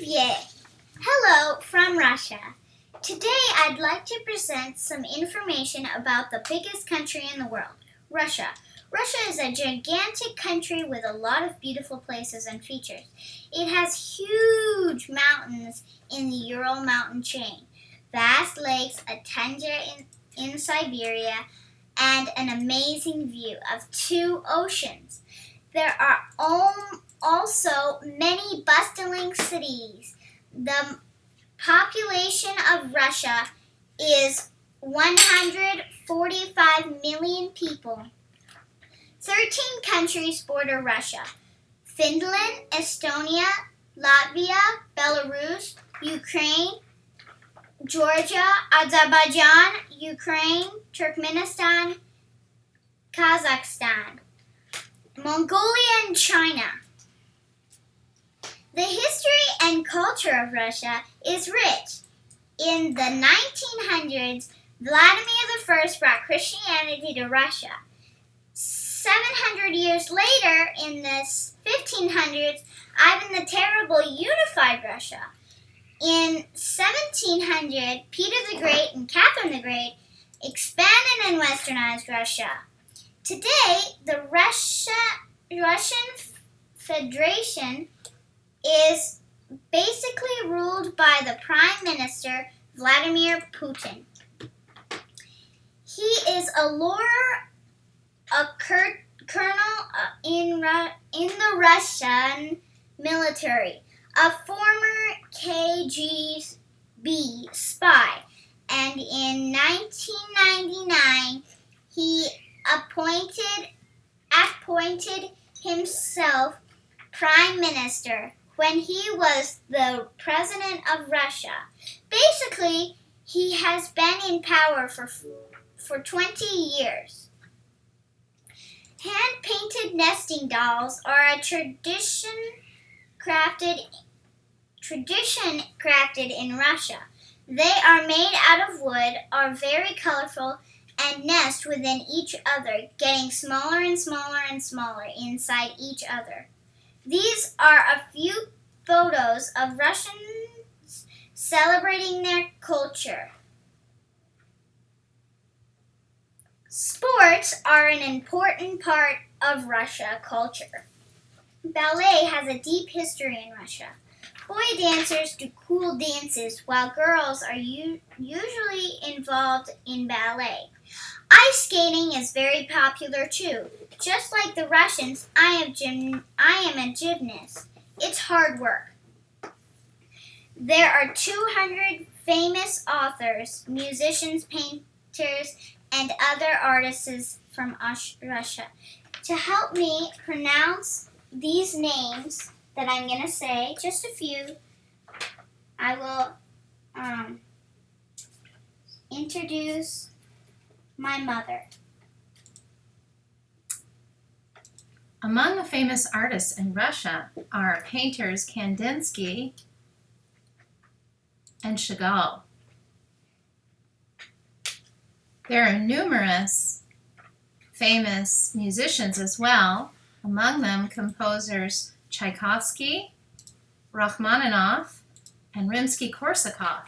Привет! Hello from Russia. Today I'd like to present some information about the biggest country in the world, Russia. Russia is a gigantic country with a lot of beautiful places and features. It has huge mountains in the Ural mountain chain, vast lakes, a tundra in Siberia, and an amazing view of two oceans. There are also many bustling cities. The population of Russia is 145 million people. 13 countries border Russia: Finland, Estonia, Latvia, Belarus, Ukraine, Georgia, Azerbaijan, Ukraine, Turkmenistan, Kazakhstan, Mongolia, and China. The history and culture of Russia is rich. In the 1900s, Vladimir I brought Christianity to Russia. 700 years later, in the 1500s, Ivan the Terrible unified Russia. In 1700, Peter the Great and Catherine the Great expanded and westernized Russia. Today, the Russian Federation is basically ruled by the Prime Minister, Vladimir Putin. He is a lawyer, a colonel in the Russian military, a former KGB spy, and in 1999 he appointed himself Prime Minister when he was the President of Russia. Basically, he has been in power for 20 years. Hand-painted nesting dolls are a tradition crafted in Russia. They are made out of wood, are very colorful, and nest within each other, getting smaller and smaller and smaller inside each other. These are a few photos of Russians celebrating their culture. Sports are an important part of Russia culture. Ballet has a deep history in Russia. Boy dancers do cool dances, while girls are usually involved in ballet. Ice skating is very popular too. Just like the Russians, I am a gymnast. It's hard work. There are 200 famous authors, musicians, painters, and other artists from Russia. To help me pronounce these names that I'm going to say, just a few, I will introduce my mother. Among the famous artists in Russia are painters Kandinsky and Chagall. There are numerous famous musicians as well, among them composers Tchaikovsky, Rachmaninoff, and Rimsky-Korsakov.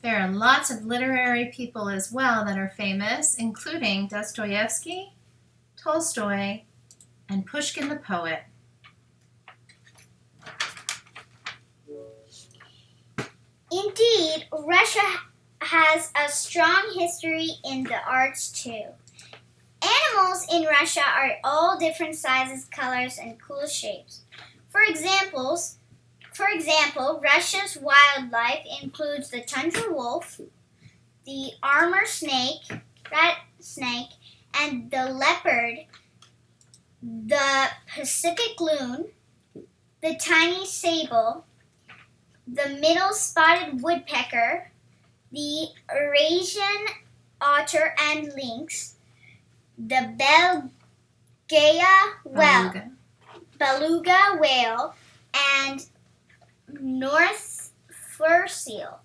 There are lots of literary people as well that are famous, including Dostoevsky, Tolstoy, and Pushkin the poet. Indeed, Russia has a strong history in the arts too. Animals in Russia are all different sizes, colors, and cool shapes. For example, Russia's wildlife includes the tundra wolf, the armor snake, rat snake, and the leopard, the Pacific loon, the tiny sable, the middle spotted woodpecker, the Eurasian otter and lynx, the beluga whale, and North fur seal.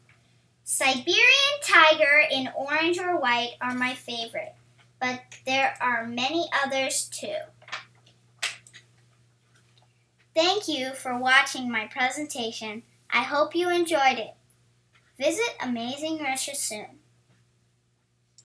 Siberian tiger in orange or white are my favorite, but there are many others too. Thank you for watching my presentation. I hope you enjoyed it. Visit Amazing Russia soon.